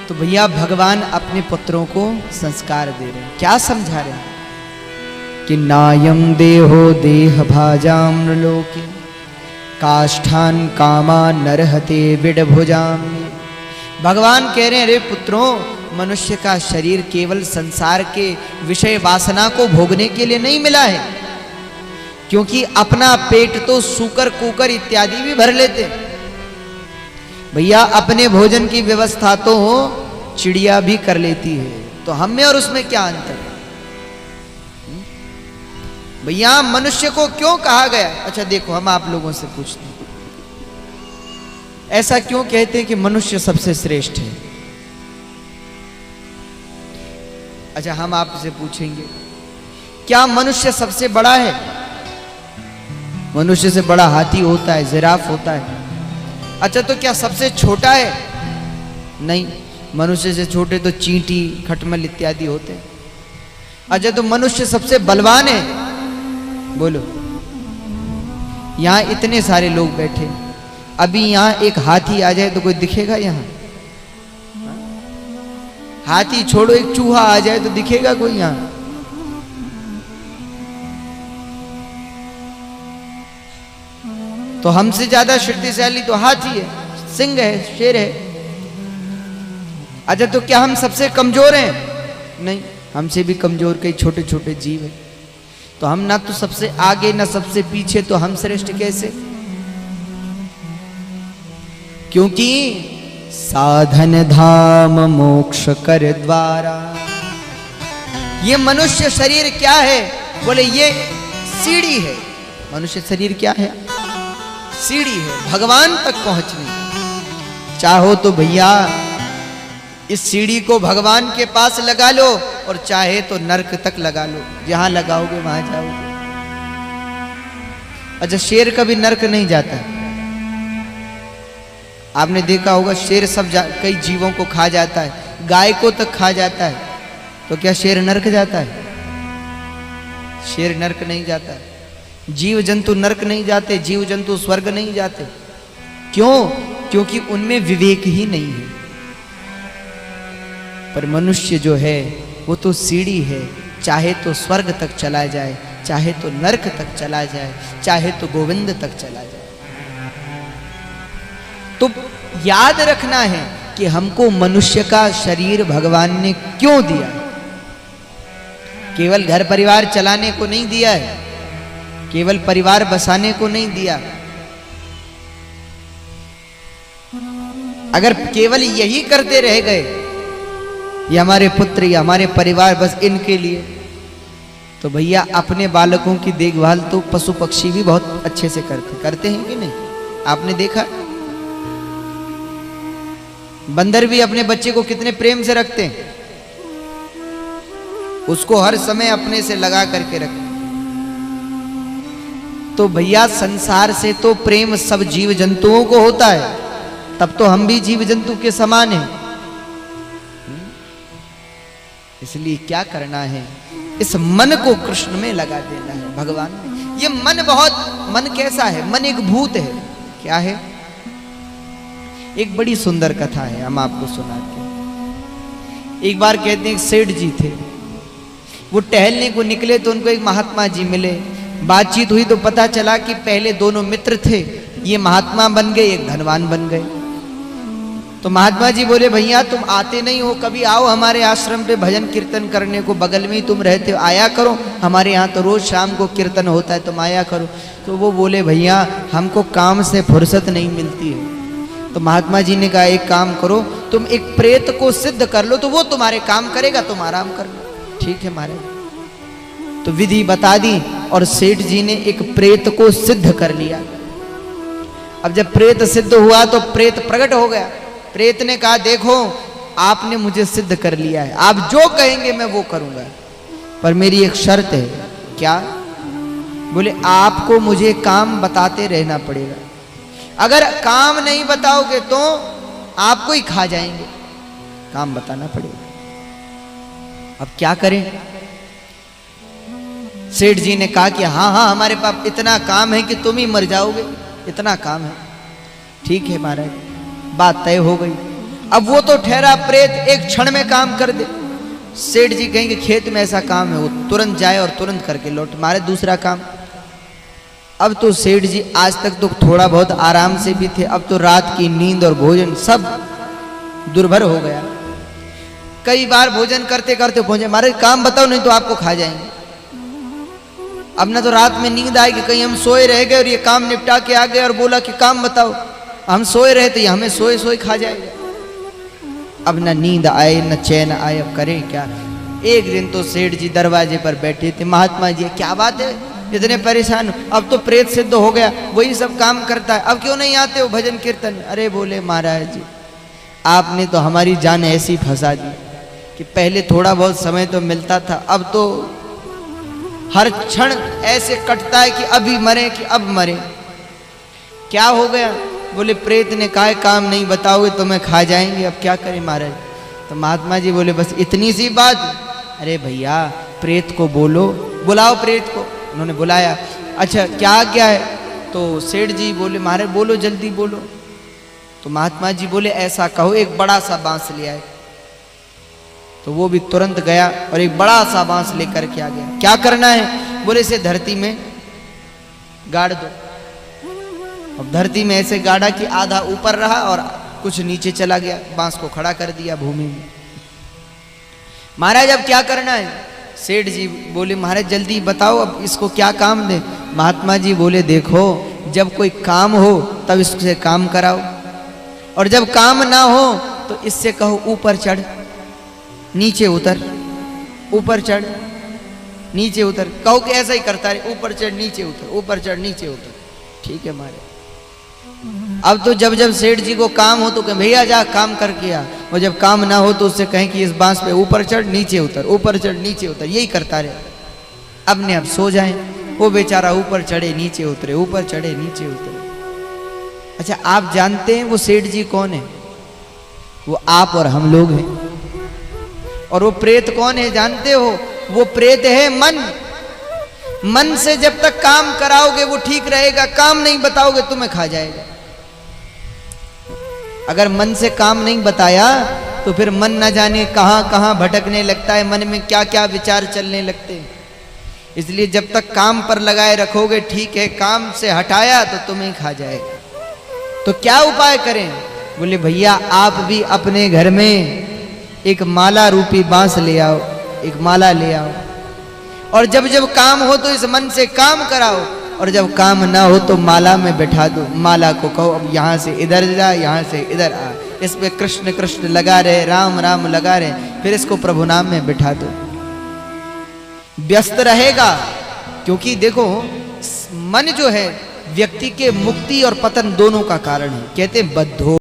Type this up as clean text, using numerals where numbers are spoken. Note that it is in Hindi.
तो भैया भगवान अपने पुत्रों को संस्कार दे रहे हैं। क्या समझा रहे हैं कि नायं देहो देह भाजाम लोके काष्ठान कामा नरहते विडभुजाम। भगवान कह रहे हैं रे पुत्रों, मनुष्य का शरीर केवल संसार के विषय वासना को भोगने के लिए नहीं मिला है, क्योंकि अपना पेट तो सूकर कुकर इत्यादि भी भर लेते हैं। भैया अपने भोजन की व्यवस्था तो चिड़िया भी कर लेती है, तो हम में और उसमें क्या अंतर है? भैया मनुष्य को क्यों कहा गया? अच्छा देखो, हम आप लोगों से पूछते हैं, ऐसा क्यों कहते हैं कि मनुष्य सबसे श्रेष्ठ है? अच्छा हम आपसे पूछेंगे, क्या मनुष्य सबसे बड़ा है? मनुष्य से बड़ा हाथी होता है, जिराफ होता है। अच्छा तो क्या सबसे छोटा है? नहीं, मनुष्य से छोटे तो चींटी, खटमल इत्यादि होते हैं। अच्छा तो मनुष्य सबसे बलवान है? बोलो। यहां इतने सारे लोग बैठे, अभी यहां एक हाथी आ जाए तो कोई दिखेगा? यहां हाथी छोड़ो, एक चूहा आ जाए तो दिखेगा कोई यहां? तो हमसे ज्यादा शक्तिशाली तो हाथी है, सिंह है, शेर है। अच्छा तो क्या हम सबसे कमजोर हैं? नहीं, हमसे भी कमजोर कई छोटे छोटे जीव हैं। तो हम ना तो सबसे आगे ना सबसे पीछे, तो हम श्रेष्ठ कैसे? क्योंकि साधन धाम मोक्ष कर द्वारा। ये मनुष्य शरीर क्या है? बोले ये सीढ़ी है। मनुष्य शरीर क्या है? सीढ़ी है भगवान तक पहुंचने। चाहो तो भैया इस सीढ़ी को भगवान के पास लगा लो, और चाहे तो नरक तक लगा लो, जहां लगाओगे वहां जाओगे। अच्छा शेर कभी नरक नहीं जाता? आपने देखा होगा शेर कई जीवों को खा जाता है, गाय को तक खा जाता है। तो क्या शेर नरक जाता है? शेर नरक नहीं जाता है। जीव जंतु नरक नहीं जाते, जीव जंतु स्वर्ग नहीं जाते। क्यों? क्योंकि उनमें विवेक ही नहीं है। पर मनुष्य जो है वो तो सीढ़ी है, चाहे तो स्वर्ग तक चला जाए, चाहे तो नरक तक चला जाए, चाहे तो गोविंद तक चला जाए। तो याद रखना है कि हमको मनुष्य का शरीर भगवान ने क्यों दिया है। केवल घर परिवार चलाने को नहीं दिया है, केवल परिवार बसाने को नहीं दिया। अगर केवल यही करते रह गए, ये हमारे पुत्र या हमारे परिवार बस इनके लिए, तो भैया अपने बालकों की देखभाल तो पशु पक्षी भी बहुत अच्छे से करते हैं कि नहीं? आपने देखा बंदर भी अपने बच्चे को कितने प्रेम से रखते हैं, उसको हर समय अपने से लगा करके रखते। तो भैया संसार से तो प्रेम सब जीव जंतुओं को होता है, तब तो हम भी जीव जंतु के समान हैं। इसलिए क्या करना है, इस मन को कृष्ण में लगा देना है, भगवान में। ये मन कैसा है? मन एक भूत है। क्या है? एक बड़ी सुंदर कथा है, हम आपको सुनाते हैं। एक बार कहते हैं एक सेठ जी थे, वो टहलने को निकले तो उनको एक महात्मा जी मिले। बातचीत हुई तो पता चला कि पहले दोनों मित्र थे, ये महात्मा बन गए, एक धनवान बन गए। तो महात्मा जी बोले भैया तुम आते नहीं हो, कभी आओ हमारे आश्रम पे भजन कीर्तन करने को, बगल में ही तुम रहते हो, आया करो, हमारे यहाँ तो रोज शाम को कीर्तन होता है, तुम आया करो। तो वो बोले भैया हमको काम से फुर्सत नहीं मिलती है। तो महात्मा जी ने कहा एक काम करो, तुम एक प्रेत को सिद्ध कर लो, तो वो तुम्हारे काम करेगा, तुम आराम कर लो। ठीक है महाराज। तो विधि बता दी और सेठ जी ने एक प्रेत को सिद्ध कर लिया। अब जब प्रेत सिद्ध हुआ तो प्रेत प्रकट हो गया। प्रेत ने कहा देखो आपने मुझे सिद्ध कर लिया है, आप जो कहेंगे मैं वो करूंगा, पर मेरी एक शर्त है। क्या? बोले आपको मुझे काम बताते रहना पड़ेगा, अगर काम नहीं बताओगे तो आपको ही खा जाएंगे, काम बताना पड़ेगा। अब क्या करें? सेठ जी ने कहा कि हाँ हाँ हमारे पास इतना काम है कि तुम ही मर जाओगे, इतना काम है। ठीक है महाराज, बात तय हो गई। अब वो तो ठहरा प्रेत, एक क्षण में काम कर दे। सेठ जी कहेंगे खेत में ऐसा काम है, वो तुरंत जाए और तुरंत करके लौट मारे दूसरा काम। अब तो सेठ जी आज तक तो थोड़ा बहुत आराम से भी थे, अब तो रात की नींद और भोजन सब दुर्भर हो गया। कई बार भोजन करते करते पहुंचे, मारे काम बताओ नहीं तो आपको खा जाएंगे। अब ना तो रात में नींद आएगी, कहीं हम सोए रह गए और ये काम निपटा के आ गए और बोला कि काम बताओ, हम सोए रहे तो ये हमें सोए सोए खा जाएगा। अब ना नींद आए न चैन आए, अब करें क्या। एक दिन तो सेठ जी दरवाजे पर बैठे थे, महात्मा जी क्या बात है इतने परेशान, अब तो प्रेत सिद्ध हो गया, वही सब काम करता है, अब क्यों नहीं आते हो भजन कीर्तन। अरे बोले महाराज जी आपने तो हमारी जान ऐसी फंसा दी कि पहले थोड़ा बहुत समय तो मिलता था, अब तो हर क्षण ऐसे कटता है कि अभी मरे कि अब मरे। क्या हो गया। बोले प्रेत ने कहा काम नहीं बताओगे तो मैं खा जाएंगे, अब क्या करें महाराज। तो महात्मा जी बोले बस इतनी सी बात। अरे भैया प्रेत को बोलो, बुलाओ प्रेत को। उन्होंने बुलाया, अच्छा क्या क्या है। तो सेठ जी बोले महाराज बोलो जल्दी बोलो। तो महात्मा जी बोले ऐसा कहो एक बड़ा सा बांस ले आए। तो वो भी तुरंत गया और एक बड़ा सा बांस लेकर के आ गया। क्या करना है। बोले इसे धरती में गाड़ दो। अब धरती में ऐसे गाड़ा कि आधा ऊपर रहा और कुछ नीचे चला गया, बांस को खड़ा कर दिया भूमि में। महाराज अब क्या करना है। सेठ जी बोले महाराज जल्दी बताओ अब इसको क्या काम दे। महात्मा जी बोले देखो जब कोई काम हो तब इससे काम कराओ, और जब काम ना हो तो इससे कहो ऊपर चढ़ नीचे उतर, ऊपर चढ़ नीचे उतर। कहो कि ऐसा ही करता रहे, ऊपर चढ़ नीचे उतर, ऊपर चढ़ नीचे उतर। ठीक है महाराज। अब तो जब जब सेठ जी को काम हो तो कहें भैया जा काम करके आ, और जब काम ना हो तो उससे कहें कि इस बांस पे ऊपर चढ़ नीचे उतर, ऊपर चढ़ नीचे उतर, यही करता रहे। अब ने अब सो जाए, वो बेचारा ऊपर चढ़े नीचे उतरे, ऊपर चढ़े नीचे उतरे। अच्छा आप जानते हैं वो सेठ जी कौन है। वो आप और हम लोग हैं। और वो प्रेत कौन है जानते हो। वो प्रेत है मन। मन से जब तक काम कराओगे वो ठीक रहेगा, काम नहीं बताओगे तुम्हें खा जाएगा। अगर मन से काम नहीं बताया तो फिर मन न जाने कहां कहां भटकने लगता है, मन में क्या क्या विचार चलने लगते हैं। इसलिए जब तक काम पर लगाए रखोगे ठीक है, काम से हटाया तो तुम्हें खा जाएगा। तो क्या उपाय करें। बोले भैया आप भी अपने घर में एक माला रूपी बांस ले आओ, एक माला ले आओ, और जब जब काम हो तो इस मन से काम कराओ, और जब काम ना हो तो माला में बैठा दो। माला को कहो अब यहाँ से इधर जा, यहाँ से इधर आ, इस पे कृष्ण कृष्ण लगा रहे, राम राम लगा रहे, फिर इसको प्रभु नाम में बैठा दो। व्यस्त रहेगा। क्योंकि देखो मन जो है व्यक्ति के मुक्ति और पतन दोनों का कारण है। कहते बद्धो